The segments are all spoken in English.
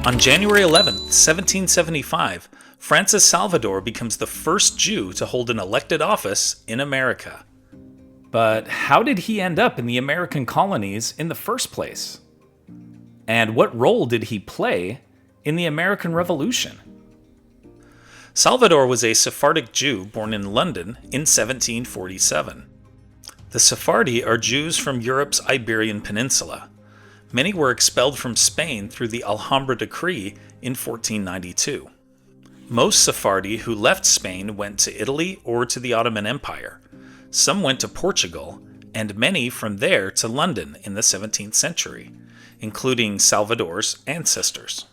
On January 11th, 1775, Francis Salvador becomes the first Jew to hold an elected office in America. But how did he end up in the American colonies in the first place? And what role did he play in the American Revolution? Salvador was a Sephardic Jew born in London in 1747. The Sephardi are Jews from Europe's Iberian Peninsula. Many were expelled from Spain through the Alhambra Decree in 1492. Most Sephardi who left Spain went to Italy or to the Ottoman Empire. Some went to Portugal, and many from there to London in the 17th century, including Salvador's ancestors.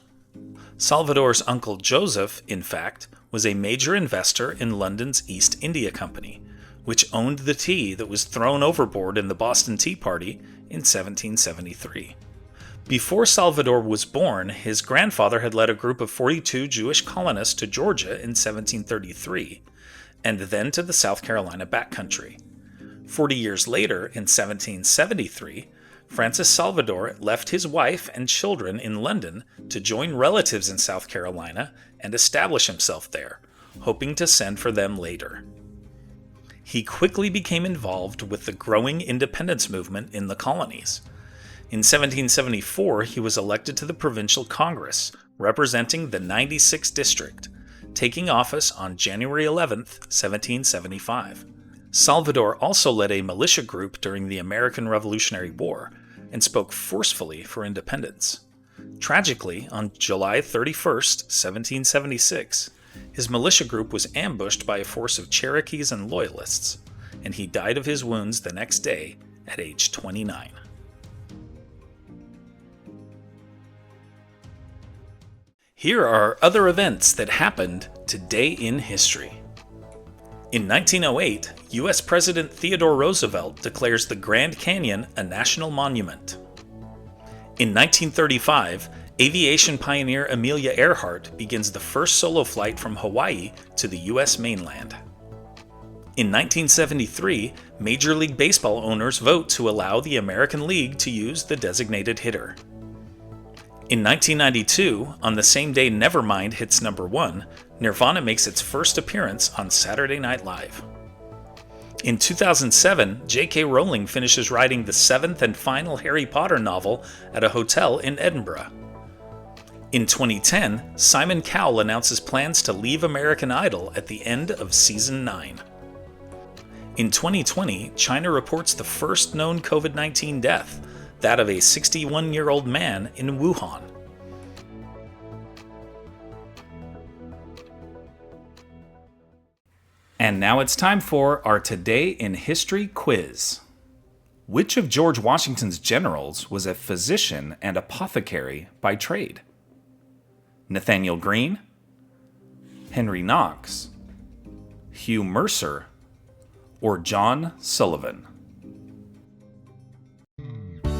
Salvador's uncle Joseph, in fact, was a major investor in London's East India Company, which owned the tea that was thrown overboard in the Boston Tea Party in 1773. Before Salvador was born, his grandfather had led a group of 42 Jewish colonists to Georgia in 1733, and then to the South Carolina backcountry. 40 years later, in 1773, Francis Salvador left his wife and children in London to join relatives in South Carolina and establish himself there, hoping to send for them later. He quickly became involved with the growing independence movement in the colonies. In 1774, he was elected to the Provincial Congress, representing the 96th District, taking office on January 11, 1775. Salvador also led a militia group during the American Revolutionary War and spoke forcefully for independence. Tragically, on July 31, 1776, his militia group was ambushed by a force of Cherokees and Loyalists, and he died of his wounds the next day at age 29. Here are other events that happened today in history. In 1908, U.S. President Theodore Roosevelt declares the Grand Canyon a national monument. In 1935, aviation pioneer Amelia Earhart begins the first solo flight from Hawaii to the U.S. mainland. In 1973, Major League Baseball owners vote to allow the American League to use the designated hitter. In 1992, on the same day Nevermind hits number 1, Nirvana makes its first appearance on Saturday Night Live. In 2007, J.K. Rowling finishes writing the 7th and final Harry Potter novel at a hotel in Edinburgh. In 2010, Simon Cowell announces plans to leave American Idol at the end of Season 9. In 2020, China reports the first known COVID-19 death, that of a 61-year-old man in Wuhan. And now it's time for our Today in History quiz. Which of George Washington's generals was a physician and apothecary by trade? Nathaniel Greene, Henry Knox, Hugh Mercer, or John Sullivan?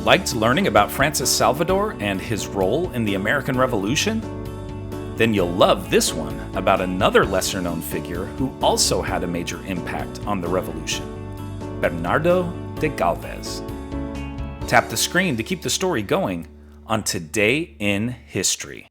Liked learning about Francis Salvador and his role in the American Revolution? Then you'll love this one about another lesser-known figure who also had a major impact on the revolution, Bernardo de Galvez. Tap the screen to keep the story going on Today in History.